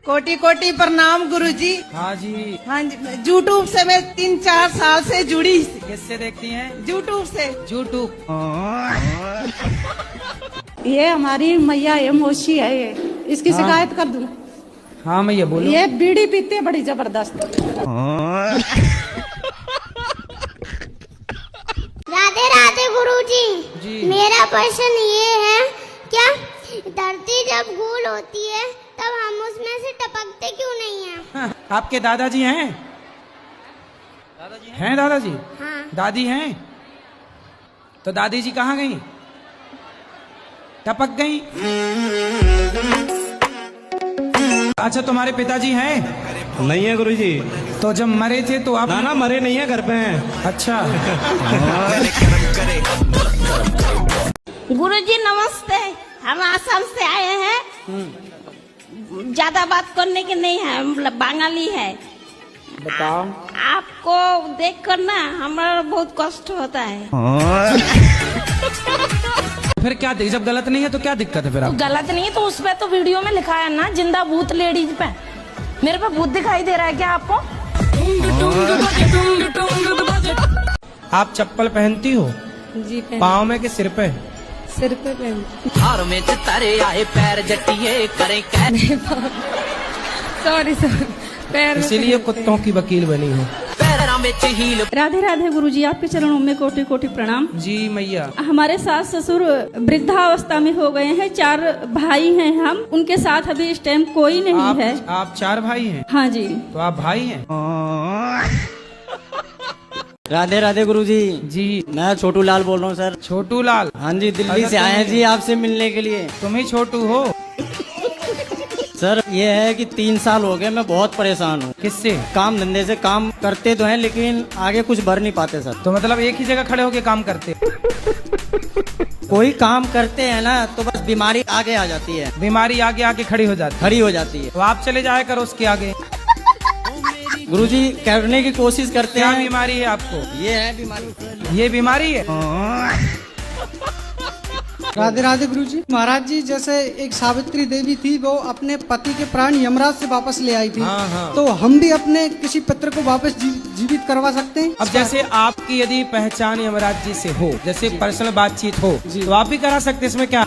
कोटि कोटि प्रणाम गुरुजी। हाँ जी। हाँ जी, यूट्यूब से मैं 3-4 साल से जुड़ी। किससे देखती हैं? यूट्यूब से। यूट्यूब। ये हमारी मैया ये मोशी है, ये इसकी शिकायत कर दूं? हाँ मैया बोलो। ये बीड़ी पीते है बड़ी जबरदस्त। राधे राधे गुरुजी जी। मेरा प्रश्न ये है, क्या धरती जब गोल होती है तब हम उसमें से टपकते क्यों नहीं हैं? हाँ, आपके दादाजी हैं? दादाजी हैं? दादाजी? हाँ। दादी हैं? तो दादी जी कहाँ गई? टपक गई? अच्छा, तुम्हारे पिताजी हैं? नहीं है गुरुजी। तो जब मरे थे तो आप? ना मरे नहीं है, घर पे हैं। अच्छा। गुरुजी नमस्ते, हम आसाम से आए हैं। ज्यादा बात करने के नहीं है, मतलब बंगाली है। बताओ। आपको देखकर ना हमारा बहुत कष्ट होता है। फिर क्या जब गलत नहीं है तो क्या दिक्कत है फिर? आप गलत नहीं है तो उस पे तो वीडियो में लिखा है ना, जिंदा भूत लेडीज पे। मेरे पे भूत दिखाई दे रहा है क्या आपको? आप चप्पल पहनती हो? जी पाँव में कि सिर पे? सिर पे पहन। हार में तारे आए पैर जटिए करे सॉरी पैर। इसीलिए कुत्तों की वकील बनी हो। राधे राधे गुरुजी, आपके चरणों में कोटि कोटि प्रणाम। जी मैया। हमारे सास ससुर वृद्धावस्था में हो गए हैं, 4 भाई हैं हम, उनके साथ अभी इस टाइम कोई नहीं है। आप 4 भाई हैं? हाँ जी। तो आप भाई हैं? राधे राधे गुरुजी जी। मैं छोटू लाल बोल रहा हूँ सर। छोटू लाल? हाँ जी, दिल्ली से आए हैं जी आपसे मिलने के लिए। तुम ही छोटू हो? सर ये है कि 3 साल हो गए, मैं बहुत परेशान हूँ। किससे? काम धंधे से। काम करते तो हैं लेकिन आगे कुछ बढ़ नहीं पाते सर। तो मतलब एक ही जगह खड़े होके काम करते? कोई काम करते हैं ना तो बस बीमारी आगे आ जाती है। बीमारी आगे आके खड़ी हो जाती है। तो आप चले जाया करो उसके आगे। गुरुजी करने की कोशिश करते हैं। क्या बीमारी है आपको? ये है बीमारी। ये बीमारी है? राधे राधे गुरुजी। महाराज जी, जैसे एक सावित्री देवी थी, वो अपने पति के प्राण यमराज से वापस ले आई थी। हाँ। तो हम भी अपने किसी पुत्र को वापस जीवित करवा सकते हैं? अब जैसे आपकी यदि पहचान यमराज जी से हो, जैसे पर्सनल बातचीत हो, तो आप भी करा सकते, इसमें क्या?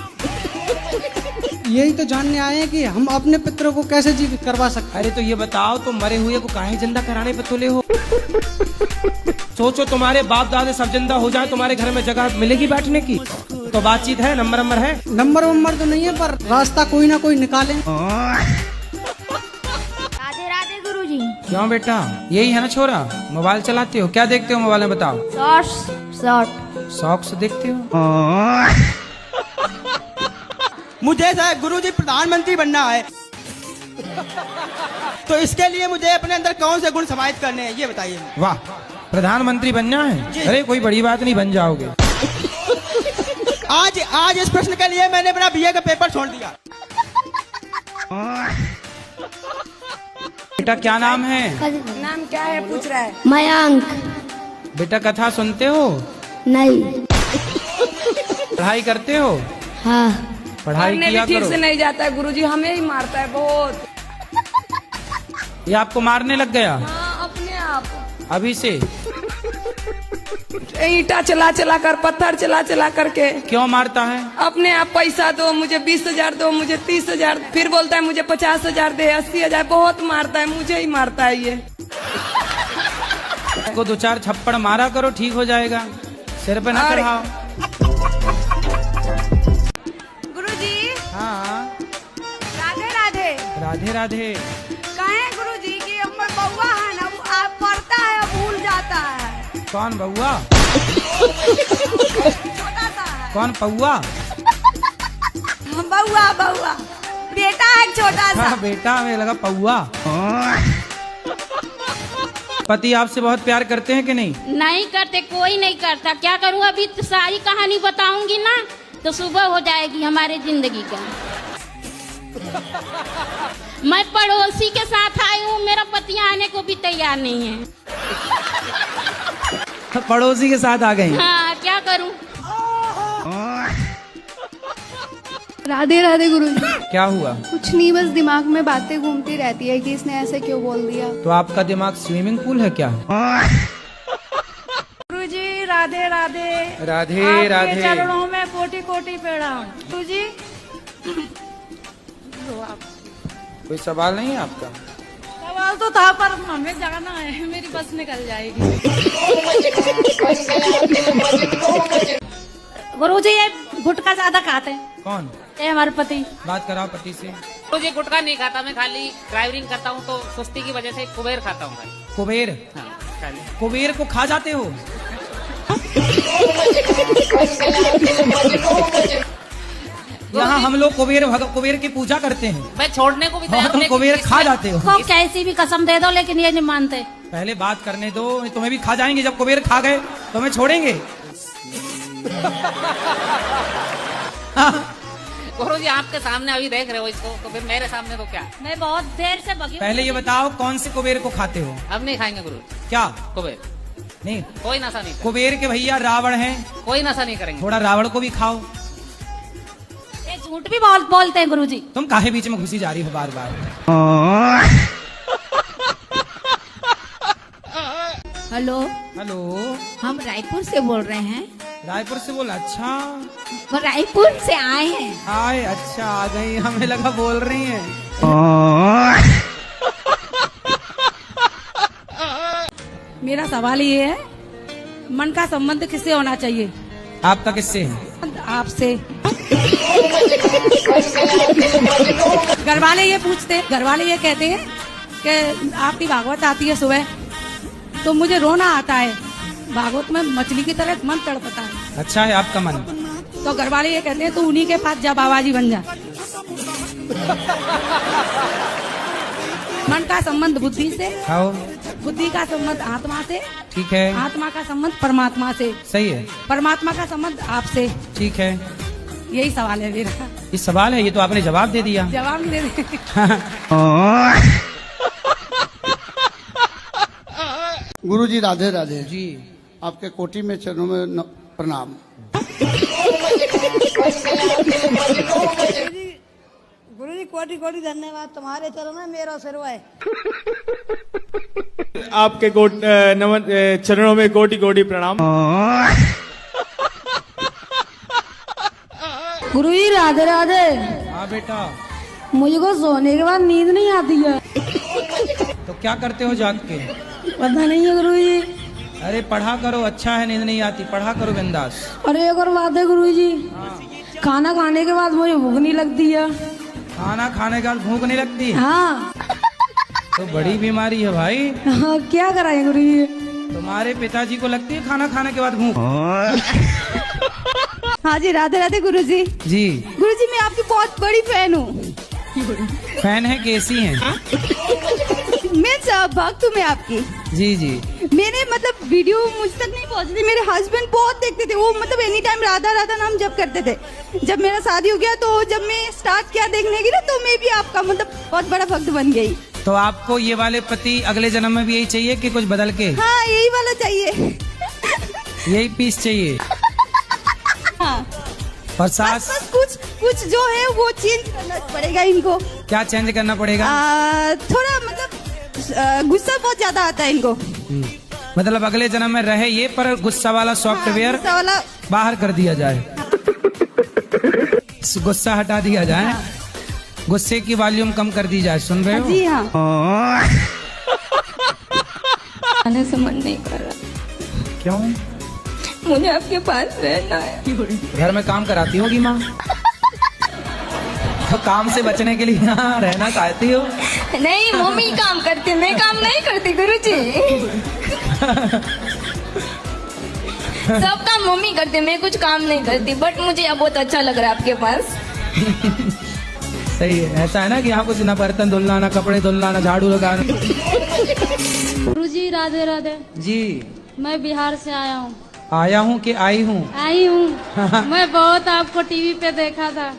यही तो जानने आए हैं कि हम अपने पुत्र को कैसे जीवित करवा सकते। अरे तो ये बताओ, तो मरे हुए को काहे जिंदा कराने पे तुले हो? सोचो तुम्हारे बाप दादे सब जिंदा हो जाए, तुम्हारे घर में जगह मिलेगी बैठने की? तो बातचीत है, नंबर है? नंबर तो नहीं है, पर रास्ता कोई ना कोई निकालें। राधे राधे गुरुजी। क्यों बेटा, यही है ना छोरा? मोबाइल चलाते हो? क्या देखते हो मोबाइल में बताओ? शॉर्ट्स देखते हो? मुझे साहब गुरुजी प्रधानमंत्री बनना है, तो इसके लिए मुझे अपने अंदर कौन से गुण समाहित करने हैं, ये बताइए। वाह, प्रधानमंत्री बनना है? अरे कोई बड़ी बात नहीं, बन जाओगे। आज इस प्रश्न के लिए मैंने अपना बीए का पेपर छोड़ दिया। बेटा क्या नाम है? नाम क्या है पूछ रहा है? मयंक। बेटा कथा सुनते हो? नहीं। पढ़ाई करते हो? हाँ। पढ़ाई किया ठीक करो। से नहीं जाता है गुरुजी, हमें ही मारता है बहुत। ये आपको मारने लग गया? हाँ, अपने आप। अभी से? ईटा चला कर, पत्थर चला करके। क्यों मारता है? अपने आप पैसा दो, मुझे 20,000 दो, मुझे 30,000, फिर बोलता है मुझे 50,000 दे, 80,000, बहुत मारता है, मुझे ही मारता है ये। को 2-4 थप्पड़ मारा करो, ठीक हो जाएगा। सिर पे न चढ़ाओ। गुरुजी। हाँ। राधे राधे। राधे राधे। कहे गुरुजी कि हमर बउआ है ना, वो आप पढ़ता है भूल जाता है। कौन बउआ? छोटा सा है। कौन पौआ? बउआ बेटा है छोटा सा। बेटा, हमें लगा पौआ। पति आपसे बहुत प्यार करते हैं कि नहीं? नहीं करते, कोई नहीं करता। क्या करूँ, अभी तो सारी कहानी बताऊंगी ना तो सुबह हो जाएगी हमारे जिंदगी का। मैं पड़ोसी के साथ आई हूँ, मेरा पति आने को भी तैयार नहीं है। पड़ोसी के साथ आ गई? हाँ, क्या करूँ? राधे राधे गुरुजी। क्या हुआ? कुछ नहीं, बस दिमाग में बातें घूमती रहती है कि इसने ऐसे क्यों बोल दिया। तो आपका दिमाग स्विमिंग पूल है क्या? गुरुजी राधे राधे। राधे राधे। चरणों में कोटि कोटि प्रणाम। गुरुजी कोई सवाल नहीं है आपका? सवाल तो था पर हमें जाना है, मेरी बस निकल जाएगी। गुरुजी ये गुटखा ज्यादा खाते हैं। कौन? ये हमारे पति। बात कराओ पति से। मुझे गुटखा नहीं खाता, मैं खाली ड्राइविंग करता हूँ तो सुस्ती की वजह से कुबेर खाता हूँ। कुबेर? हाँ, खाली। कुबेर को खा जाते हो? यहाँ हम लोग कुबेर की पूजा करते हैं। मैं छोड़ने को भी तैयार हूं, तुम कुबेर खा जाते हो। तो कैसी भी कसम दे दो लेकिन ये नहीं मानते। पहले बात करने दो, तुम्हें भी खा जाएंगे। जब कुबेर खा गए तो हमें छोड़ेंगे? गुरुजी आपके सामने अभी देख रहे हो इसको, तो फिर मेरे सामने तो क्या? मैं बहुत देर से बगी। पहले ये बताओ कौन से कुबेर को खाते हो? अब नहीं खाएंगे गुरु। क्या? कुबेर नहीं, कोई नशा नहीं। कुबेर के भैया रावण हैं, कोई नशा नहीं करेंगे। थोड़ा रावण को भी खाओ। ये झूठ भी बहुत बोलते हैं गुरुजी। तुम काहे बीच में घुसी जा रही हो बार बार? हेलो हेलो, हम रायपुर से बोल रहे हैं। रायपुर से बोला? अच्छा, वो रायपुर से आए हैं। आए? अच्छा आ गई, हमें लगा बोल रही हैं। मेरा सवाल ये है, मन का संबंध किससे होना चाहिए? आपका किससे है? आपसे। घरवाले ये पूछते, घरवाले ये कहते हैं कि आपकी भागवत आती है सुबह तो मुझे रोना आता है। भागवत में मछली की तरह मन तड़पता है। अच्छा है आपका मन? तो घरवाले ये कहते हैं तू उन्हीं के पास जा, बाबाजी बन जा। मन का संबंध बुद्धि से, खाओ। बुद्धि का संबंध आत्मा से, ठीक है। आत्मा का संबंध परमात्मा से, सही है। परमात्मा का संबंध आपसे, ठीक है। यही सवाल है मेरा। ये सवाल है? ये तो आपने जवाब दे दिया। जवाब नहीं दे रहे। गुरुजी राधे राधे जी। आपके कोटि में चरणों में प्रणाम। गुरुजी कोटि कोटि धन्यवाद, तुम्हारे चरणों में मेरा सिर है। आपके चरणों में कोटि कोटि प्रणाम। गुरुजी राधे राधे। हाँ बेटा। मुझको सोने के बाद नींद नहीं आती है। तो क्या करते हो जाग के? पता नहीं है गुरुजी। अरे पढ़ा करो, अच्छा है नींद नहीं आती, पढ़ा करो बिंदास। अरे एक और बात है गुरुजी, खाना खाने के बाद मुझे भूख नहीं लगती है। खाना खाने के बाद भूख नहीं लगती? हाँ। तो बड़ी बीमारी है भाई। हाँ, क्या कराए गुरुजी? तुम्हारे पिताजी को लगती है खाना खाने के बाद भूख? हाँ जी राधे राधे गुरुजी। जी। गुरुजी मैं आपकी बहुत बड़ी फैन हूँ। फैन है? कैसी हैं? मैं भक्त हूँ मैं आपकी। जी जी। मैंने मतलब वीडियो मुझ तक नहीं पहुँचती, मेरे हस्बैंड बहुत देखते थे। वो मतलब एनी टाइम राधा राधा नाम जप करते थे। जब मेरा शादी हो गया तो जब मैं स्टार्ट किया देखने की ना, तो मैं भी आपका मतलब बहुत बड़ा भक्त बन गई। तो आपको ये वाले पति अगले जन्म में भी यही चाहिए कि कुछ बदल के? हाँ यही वाला चाहिए। यही पीस चाहिए? हाँ। और सास? बस कुछ जो है वो चेंज करना पड़ेगा इनको। क्या चेंज करना पड़ेगा? थोड़ा मतलब गुस्सा बहुत ज्यादा आता है इनको। मतलब अगले जन्म में रहे ये, पर गुस्सा वाला सॉफ्टवेयर बाहर कर दिया जाए। गुस्सा हटा दिया जाए, गुस्से की वॉल्यूम कम कर दी जाए। सुन रहे हो? जी हाँ। आने से मन नहीं कर रहा। क्यों? मुझे आपके पास रहना है। घर में काम कराती होगी माँ? तो काम से बचने के लिए यहाँ रहना चाहती हो? नहीं, मम्मी काम करती है, मैं काम नहीं करती गुरुजी। सब काम मम्मी करती है, मैं कुछ काम नहीं करती। बट मुझे अब बहुत अच्छा लग रहा है आपके पास। सही है। ऐसा है ना कि यहाँ कुछ ना बर्तन धुलना, ना कपड़े धुलना, ना झाड़ू लगाना। गुरुजी राधे राधे। जी। मैं बिहार से आया हूँ। आया हूँ कि आई हूँ? आई हूँ। मैं बहुत आपको टीवी पे देखा था।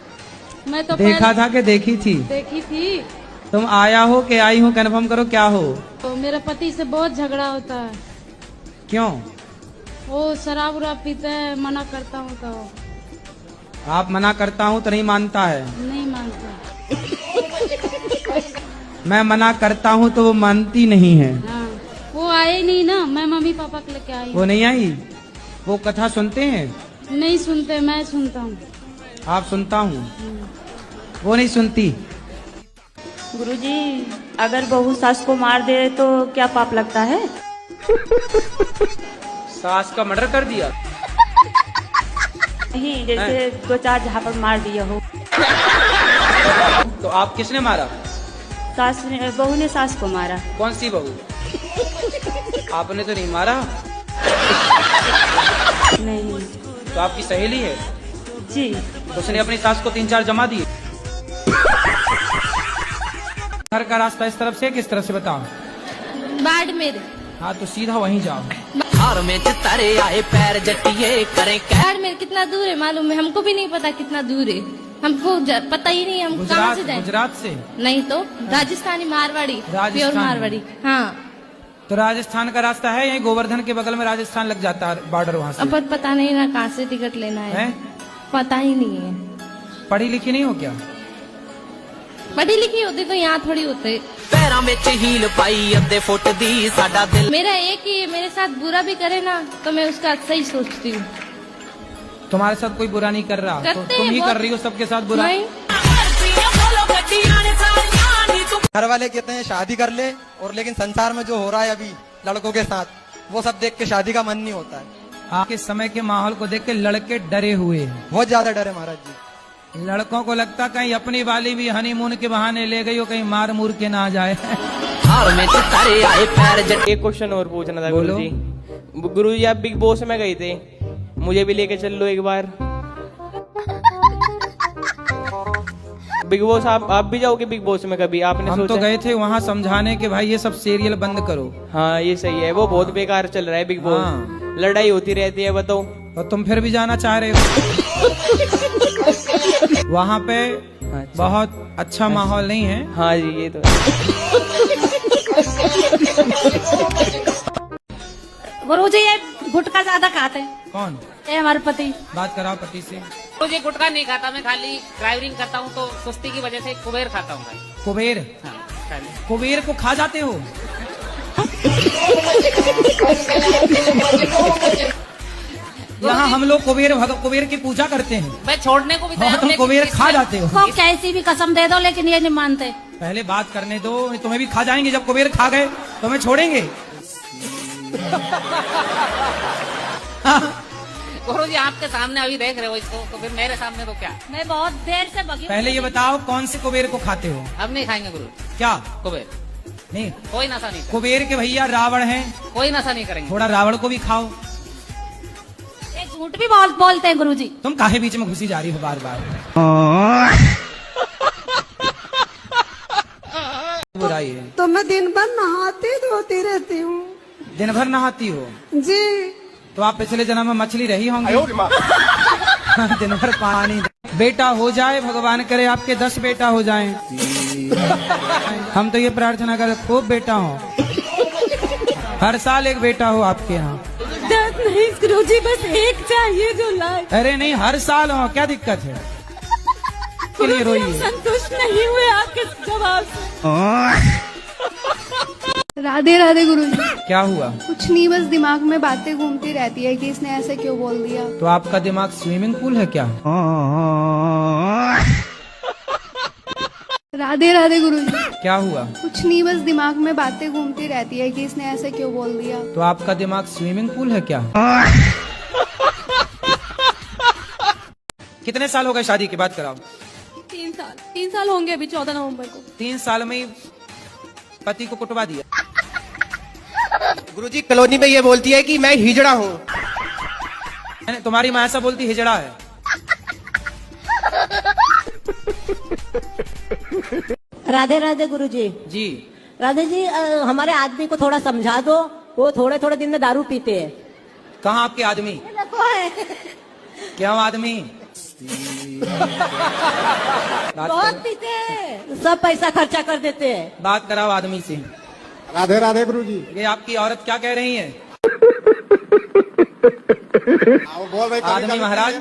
मैं तो देखा था कि देखी थी? देखी थी। तुम आया हो कि आई हूँ कंफर्म करो, क्या हो? तो मेरे पति से बहुत झगड़ा होता है। क्यों? वो शराब उराब पीते हैं, मना करता हूँ तो। आप मना करता हूँ तो नहीं मानता है। नहीं मानता। मैं मना करता हूँ तो वो मानती नहीं है। हाँ, वो आए नहीं ना, मैं मम्मी पापा के लेके आई। वो नहीं आई। वो कथा सुनते हैं? नहीं सुनते, मैं सुनता हूँ। आप सुनता हूँ, वो नहीं सुनती। गुरुजी, अगर बहू सास को मार दे तो क्या पाप लगता है? सास का मर्डर कर दिया? नहीं, जैसे 2-4 झापड़ मार दिया हो। तो आप किसने मारा? सास ने, बहू ने सास को मारा। कौन सी बहू? आपने तो नहीं मारा। नहीं। तो आपकी सहेली है? जी। तो उसने अपनी सास को 3-4 जमा दिए। घर का रास्ता इस तरफ से किस तरफ से बताओ? बाड़मेर। हाँ तो सीधा वहीं जाओ। में तारे आए पैर जटिए करें। बाड़मेर कितना दूर है मालूम है? हमको भी नहीं पता कितना दूर है, हमको पता ही नहीं। हम कहाँ से जाएं? गुजरात से? नहीं तो राजस्थानी, मारवाड़ी, प्योर मारवाड़ी। हाँ। तो राजस्थान का रास्ता है, यही गोवर्धन के बगल में राजस्थान लग जाता है बॉर्डर वहाँ से। अब पता नहीं ना कहाँ से टिकट लेना है, पता ही नहीं है। पढ़ी लिखी नहीं हो क्या? पढ़ी लिखी होती तो यहाँ थोड़ी होते। पैरों में हील पाई अद्धे फुट दी साडा दिल। मेरा एक ही, मेरे साथ बुरा भी करे ना तो मैं उसका अच्छा ही सोचती हूँ। तुम्हारे साथ कोई बुरा नहीं कर रहा, तो तुम ही कर रही हो सबके साथ बुरा। घर वाले कहते हैं शादी कर ले, और लेकिन संसार में जो हो रहा है अभी लड़कों के साथ, वो सब देख के शादी का मन नहीं होता है। आपके समय के माहौल को देख के लड़के डरे हुए हैं, बहुत ज्यादा डरे महाराज जी। लड़कों को लगता कहीं अपनी वाली भी हनीमून के बहाने ले गई हो, कहीं मार मूर के ना जाए। एक क्वेश्चन और पूछना था गुरुजी। गुरुजी आप बिग बॉस में गए थे, मुझे भी लेके चल लो एक बार। बिग बॉस आप भी जाओगे बिग बॉस में कभी? आपने हम तो गए थे वहाँ समझाने के भाई ये सब सीरियल बंद करो। हाँ ये सही है, वो बहुत बेकार चल रहा है बिग बॉस। हाँ। लड़ाई होती रहती है, बताओ। और तुम फिर भी जाना चाह रहे हो? वहाँ पे बहुत अच्छा माहौल नहीं है। हाँ जी ये तो गुरुजी ये गुटखा ज्यादा खाते हैं। कौन? ये हमारे पति। बात कराओ पति से। मुझे गुटखा नहीं खाता, मैं खाली ड्राइवरिंग करता हूँ तो सुस्ती की वजह से कुबेर खाता हूँ। कुबेर? हाँ, कुबेर को खा जाते हो? यहाँ हम लोग कुबेर की पूजा करते हैं। मैं छोड़ने को भी तैयार हूं, तुम कुबेर खा जाते हो। को कैसी भी कसम दे दो लेकिन ये नहीं मानते। पहले बात करने दो, तुम्हें भी खा जाएंगे। जब कुबेर खा गए तो हमें छोड़ेंगे? गुरुजी आपके सामने अभी देख रहे हो इसको, तो फिर मेरे सामने तो क्या? मैं बहुत देर से बगी। पहले ये बताओ कौन से कुबेर को खाते हो? अब नहीं खाएंगे गुरु। क्या? कुबेर नहीं, कोई नशा नहीं। कुबेर के भैया रावण हैं, कोई नशा नहीं करेंगे। थोड़ा रावण को भी खाओ। झूठ भी बहुत बोलते हैं गुरुजी। तुम काहे बीच में घुसी जा रही हो बार बार? बुराई है तो मैं दिन भर नहाती धोती रहती हूँ। दिन भर नहाती हो? जी। तो आप पिछले जन्म में मछली रही होंगी। दिन भर पानी। बेटा हो जाए, भगवान करे आपके 10 बेटा हो जाएं। हम तो ये प्रार्थना करें खूब बेटा हो, हर साल एक बेटा हो आपके यहाँ। 10 नहीं गुरुजी, बस एक चाहिए जो लाए। अरे नहीं, हर साल हो, क्या दिक्कत है? के लिए रोइए। संतुष्ट नहीं हुए आपके जवाब से। राधे राधे गुरुजी। क्या हुआ? कुछ नहीं, बस दिमाग में बातें घूमती रहती है कि इसने ऐसे क्यों बोल दिया। तो आपका दिमाग स्विमिंग पूल है क्या? राधे राधे गुरुजी। क्या हुआ? कुछ नहीं, बस दिमाग में बातें घूमती रहती है कि इसने ऐसे क्यों बोल दिया। तो आपका दिमाग स्विमिंग पूल है क्या? कितने साल हो गए शादी की? बात कराओ। 3 साल। 3 साल होंगे अभी 14 नवंबर को। 3 साल में ही पति को कुटवा दिया। गुरुजी कॉलोनी में ये बोलती है कि मैं हिजड़ा हूँ। तुम्हारी माँ ऐसा बोलती हिजड़ा है? राधे राधे गुरुजी। जी। राधे जी, हमारे आदमी को थोड़ा समझा दो, वो थोड़े थोड़े दिन में दारू पीते हैं। कहाँ आपके आदमी? क्यों आदमी? बहुत पीते हैं, सब पैसा खर्चा कर देते हैं। बात कराओ आदमी से। राधे राधे गुरुजी। ये आपकी औरत क्या कह रही है? बोल रहे आदमी महाराज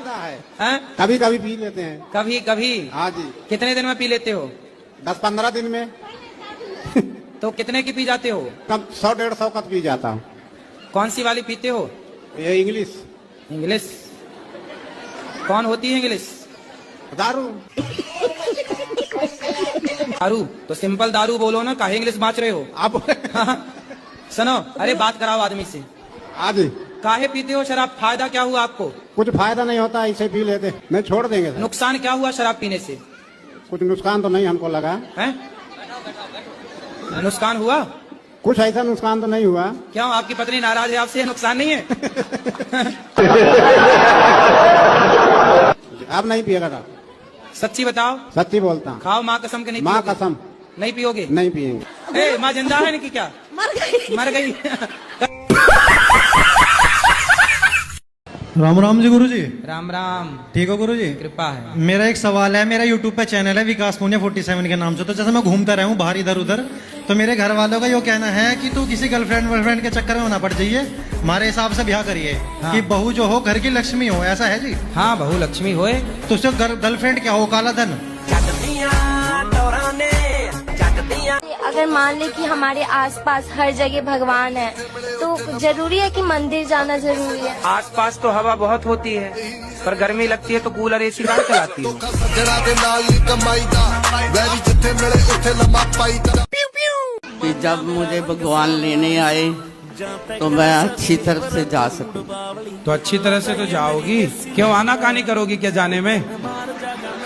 हैं? कभी कभी पी लेते हैं। कभी कभी? हाँ जी। कितने दिन में पी लेते हो? 10-15 दिन में। तो कितने की पी जाते हो? कब 100-150 का पी जाता हूँ। कौन सी वाली पीते हो? ये इंग्लिश। इंग्लिश कौन होती है इंग्लिश? दारू। दारू तो सिंपल दारू बोलो ना, काहे इंग्लिश बाँच रहे हो आप? सुनो, अरे बात कराओ आदमी से। हाँ जी। काहे पीते हो शराब? फायदा क्या हुआ आपको? कुछ फायदा नहीं होता, ऐसे पी लेते, नहीं छोड़ देंगे। नुकसान क्या हुआ शराब पीने से? कुछ नुकसान तो नहीं हमको लगा है। नुकसान हुआ? कुछ ऐसा नुकसान तो नहीं हुआ। क्यों, आपकी पत्नी नाराज है आपसे? नुकसान नहीं है? आप नहीं पिएगा था? सच्ची बताओ। सच्ची बोलता हूँ। खाओ माँ कसम के नहीं? माँ कसम। नहीं पियोगे? नहीं पिएंगे। ए, माँ जिंदा है इनकी क्या? मर गई। राम राम जी गुरु जी। राम राम। ठीक हो गुरु जी? कृपा है। मेरा एक सवाल है, मेरा यूट्यूब पे चैनल है विकास पुनिया 47 के नाम से। तो जैसे मैं घूमता रहा हूँ बाहर इधर उधर, तो मेरे घर वालों का ये कहना है कि तू किसी गर्लफ्रेंड के चक्कर में ना पड़ जाइए, हमारे हिसाब से ब्याह करिए। हाँ। कि बहू जो हो घर की लक्ष्मी हो, ऐसा है जी? हाँ, बहू लक्ष्मी होए। तो उससे गर्लफ्रेंड क्या हो? काला धन। अगर मान ले कि हमारे आसपास हर जगह भगवान है, तो जरूरी है कि मंदिर जाना जरूरी है? आसपास तो हवा बहुत होती है, पर गर्मी लगती है तो कूलर एसी कहाँ चलाती हो? कि जब मुझे भगवान लेने आए तो मैं अच्छी तरह से जा सकूं। तो अच्छी तरह से तो जाओगी, क्यों आना कहानी करोगी क्या जाने में?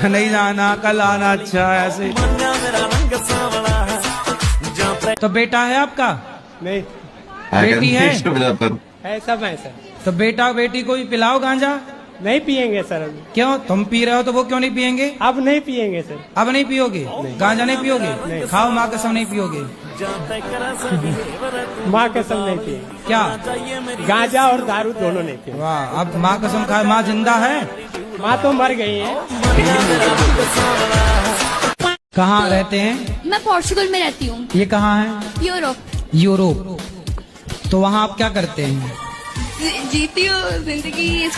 नहीं जाना, कल आना। अच्छा ऐसे। तो बेटा है आपका? नहीं। बेटी है? है सब है सर। तो बेटा बेटी को भी पिलाओ गांजा। नहीं पिएंगे सर अभी। क्यों, तुम पी रहे हो तो वो क्यों नहीं पिएंगे? अब नहीं पिएंगे सर। अब नहीं पियोगे? गांजा नहीं पियोगे? नहीं। खाओ माँ कसम नहीं पियोगे? माँ कसम नहीं पिएंगे। क्या? गांजा और दारू दोनों नहीं पिएंगे। वाह, अब माँ कसम खाए। माँ जिंदा है? माँ तो मर गई है। कहाँ रहते हैं? मैं पोर्चुगल में रहती हूँ। ये कहाँ है? यूरोप। यूरोप। तो वहाँ आप क्या करते हैं? जीती हूँ जिंदगी।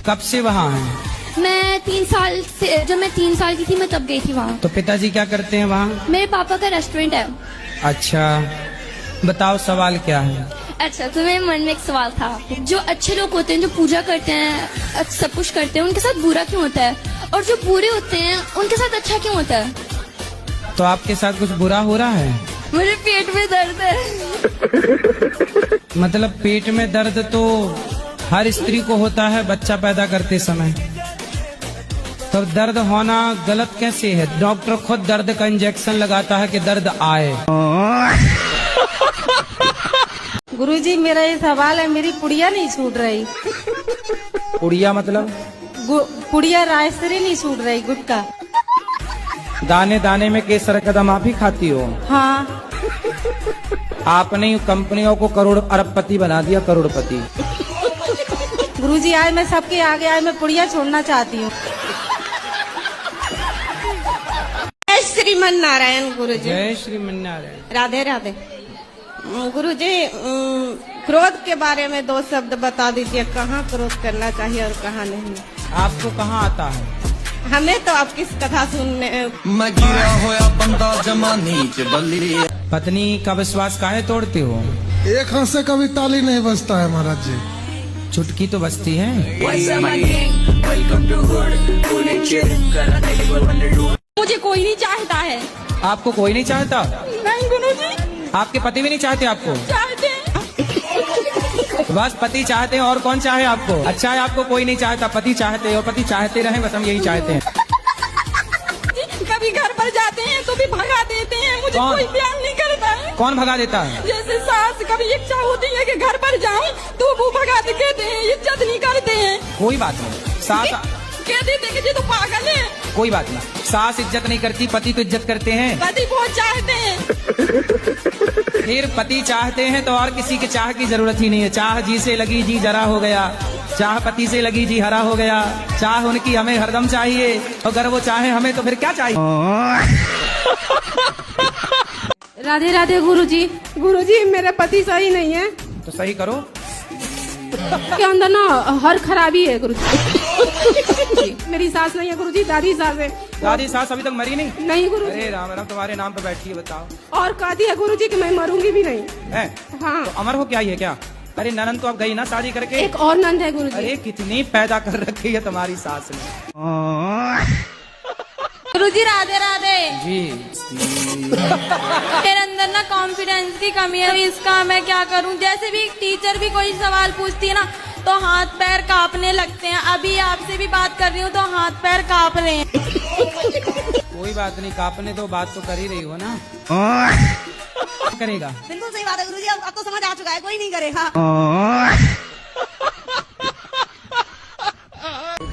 कब से वहाँ हैं? मैं 3 साल से, जब मैं 3 साल की थी मैं तब गई थी वहाँ। तो पिताजी क्या करते हैं वहाँ? मेरे पापा का रेस्टोरेंट है। अच्छा, बताओ सवाल क्या है? अच्छा, तो मेरे मन में एक सवाल था, जो अच्छे लोग होते हैं, जो पूजा करते हैं, सब कुछ करते हैं, उनके साथ बुरा क्यों होता है? और जो बुरे होते हैं उनके साथ अच्छा क्यों होता है? तो आपके साथ कुछ बुरा हो रहा है? मुझे पेट में दर्द है। मतलब पेट में दर्द तो हर स्त्री को होता है बच्चा पैदा करते समय। तो दर्द होना गलत कैसे है? डॉक्टर खुद दर्द का इंजेक्शन लगाता है कि दर्द आए। गुरुजी मेरा ये सवाल है, मेरी पुड़िया नहीं सूट रही। पुड़िया मतलब? पुड़िया रायसरी नहीं सूट रही, गुटका। दाने दाने में केसर कदम आप ही खाती हो? हाँ। आपने कंपनियों को करोड़ अरबपति बना दिया, करोड़पति। गुरुजी आज मैं सबके आगे आज मैं पुड़िया छोड़ना चाहती हूँ। जय श्रीमन नारायण गुरुजी। जय श्रीमन नारायण। राधे राधे। गुरुजी, क्रोध के बारे में 2 शब्द बता दीजिए, कहाँ क्रोध करना चाहिए और कहाँ नहीं? आपको कहाँ आता है? हमें तो आपकी कथा सुनने। मैं गिरा होया बंदा जमा नीच बल्ली। पत्नी का विश्वास काहे तोड़ते हो? एक हाथ से कभी ताली नहीं बजता है महाराज जी। चुटकी तो बजती है। मुझे कोई नहीं चाहता है। आपको कोई नहीं चाहता? नहीं गुरुजी। आपके पति भी नहीं चाहते आपको? चाहते। बस पति चाहते हैं, और कौन चाहे आपको? अच्छा है आपको कोई नहीं चाहता, पति चाहते और पति चाहते रहे, बस हम यही चाहते हैं। कभी घर पर जाते हैं तो भी भगा देते हैं, मुझे कोई प्यार नहीं करता है। कौन भगा देता है? जैसे सास कभी इच्छा होती है कि घर पर जाऊं तो वो भगा देते हैं, इज्जत नहीं करते हैं। कोई बात नहीं, सास कह देते हैं कि ये तो पागल है। कोई बात नहीं, सास इज्जत नहीं करती, पति तो इज्जत करते हैं। पति बहुत चाहते हैं। फिर पति चाहते हैं तो और किसी के चाह की जरूरत ही नहीं है। चाह जी से लगी जी जरा हो गया, चाह पति से लगी जी हरा हो गया। चाह उनकी हमें हरदम चाहिए, अगर वो चाहे हमें तो फिर क्या चाहिए? राधे राधे गुरुजी। गुरुजी मेरे पति सही नहीं है। तो सही करो। के अंदर ना हर खराबी है गुरुजी। मेरी सास नहीं है गुरुजी, दादी सास है। दादी सास अभी तक मरी नहीं? नहीं गुरुजी। अरे राम राम, तुम्हारे नाम पे बैठी है, बताओ। और कहा दिया गुरुजी कि मैं मरूंगी भी नहीं है। हाँ। तो अमर हो क्या ये क्या? अरे ननद तो अब गई ना शादी करके। एक और नंद है गुरुजी। अरे कितनी पैदा कर रखी है तुम्हारी सास ने। गुरुजी राधे राधे जी। मेरे अंदर ना कॉन्फिडेंस की कमी है, इसका मैं क्या करूं? जैसे भी टीचर भी कोई सवाल पूछती है ना तो हाथ पैर कांपने लगते हैं। अभी आपसे भी बात कर रही हूँ तो हाथ पैर कांप रहे हैं। कोई बात नहीं, कांपने तो बात तो कर ही रही हो ना। करेगा। बिल्कुल सही बात है गुरुजी, अब तो समझ आ चुका है, कोई नहीं करेगा।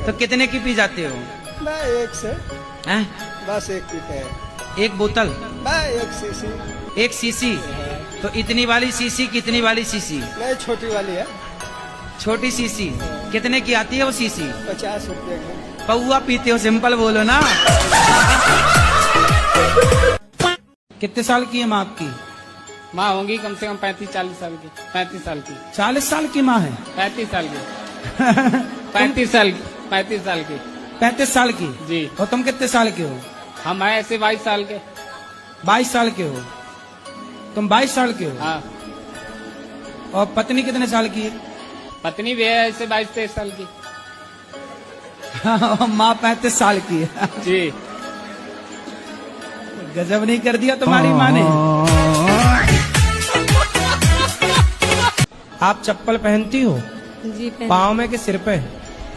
तो कितने की पी जाते हो? मैं एक से हैं? बस एक पीते हैं। एक बोतल? मैं एक सीसी। एक सीसी? तो इतनी वाली सीसी कितनी वाली सीसी? नहीं, छोटी वाली है। छोटी सीसी कितने की आती है वो सीसी? 50 रुपए की। पौआ पीते हो, सिंपल बोलो ना। कितने साल की है माँ आपकी? माँ होंगी कम से कम 35-40 साल की। 35 साल की। 40 साल की माँ है? 35 साल की। 35 साल की। 35 साल की। 35 साल की जी। और तुम कितने साल के हो? हम हैं ऐसे 22 साल के। 22 साल के हो? तुम 22 साल के हो? हाँ। और पत्नी कितने साल की है? पत्नी भी है ऐसे 22-23 साल की। माँ 35 साल की है। जी। गजब नहीं कर दिया तुम्हारी माँ ने। आप चप्पल पहनती हो? जी। पाँव में कि सिर पे?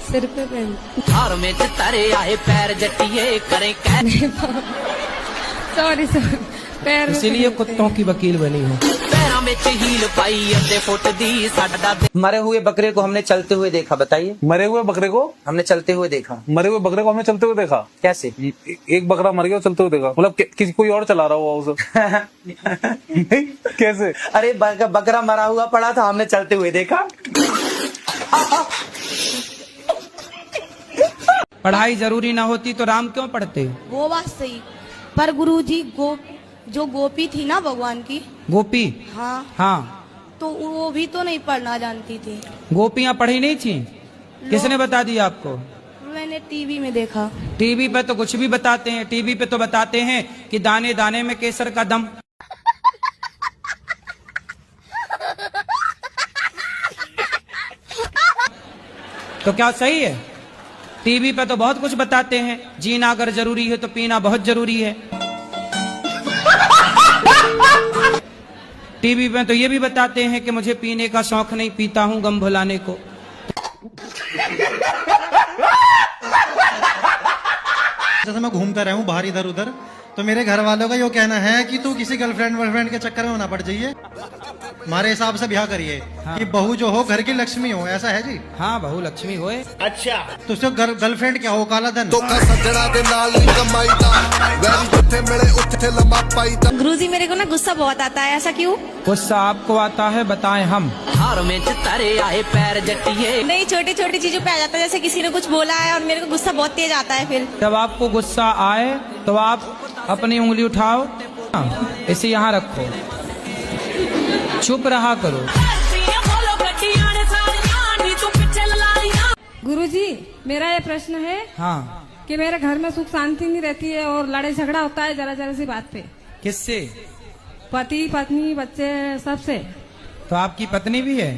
सिर पे पहन। हार में तारे आए पैर जटिए करें सॉरी पैर। इसीलिए कुत्तों की वकील बनी हो। पैरों में हील पाई अद्धे फुट दी साडा। मरे हुए बकरे को हमने चलते हुए देखा, बताइए। मरे हुए बकरे को हमने चलते हुए देखा। मरे हुए बकरे को हमने चलते हुए देखा? कैसे? एक बकरा मर गया चलते हुए देखा, मतलब किसी कोई और चला रहा हुआ उसे। कैसे? अरे बकरा मरा हुआ पड़ा था, हमने चलते हुए देखा। पढ़ाई जरूरी ना होती तो राम क्यों पढ़ते? वो बात सही, पर गुरुजी जो गोपी थी ना भगवान की। गोपी? हाँ। हाँ। तो वो भी तो नहीं पढ़ना जानती थी। गोपियाँ पढ़ी नहीं थी? किसने बता दिया आपको? मैंने टीवी में देखा। टीवी पे तो कुछ भी बताते हैं। टीवी पे तो बताते हैं कि दाने दाने में केसर का दम। तो क्या सही है? टीवी पे तो बहुत कुछ बताते हैं। जीना अगर जरूरी है तो पीना बहुत जरूरी है। टीवी पे तो ये भी बताते हैं कि मुझे पीने का शौक नहीं, पीता हूं गम भुलाने को। जैसे मैं घूमता रहा हूँ बाहर इधर उधर, तो मेरे घर वालों का ये कहना है कि तू किसी गर्लफ्रेंड वर्लफ्रेंड के चक्कर में ना पड़ जाइए, हमारे हिसाब से ब्याह करिए। हाँ। कि बहू जो हो घर की लक्ष्मी हो, ऐसा है जी? हाँ, बहू लक्ष्मी होए। अच्छा, तो उसको गर्लफ्रेंड क्या हो? काला धन। गुरुजी मेरे को ना गुस्सा बहुत आता है, ऐसा क्यों? गुस्सा आपको आता है, बताएं हम। हार में तारे आए पैर जटिए। नहीं, छोटी छोटी चीजों पे आ जाता है, जैसे किसी ने कुछ बोला है और मेरे को गुस्सा बहुत तेज आता है। फिर जब आपको गुस्सा आए तो आप अपनी उंगली उठाओ, इसे यहाँ रखो, चुप रहा करो। गुरुजी मेरा ये प्रश्न है। हाँ। कि मेरे घर में सुख शांति नहीं रहती है और लड़ाई झगड़ा होता है जरा जरा सी बात पे। किससे? पति पत्नी बच्चे सबसे। तो आपकी पत्नी भी है?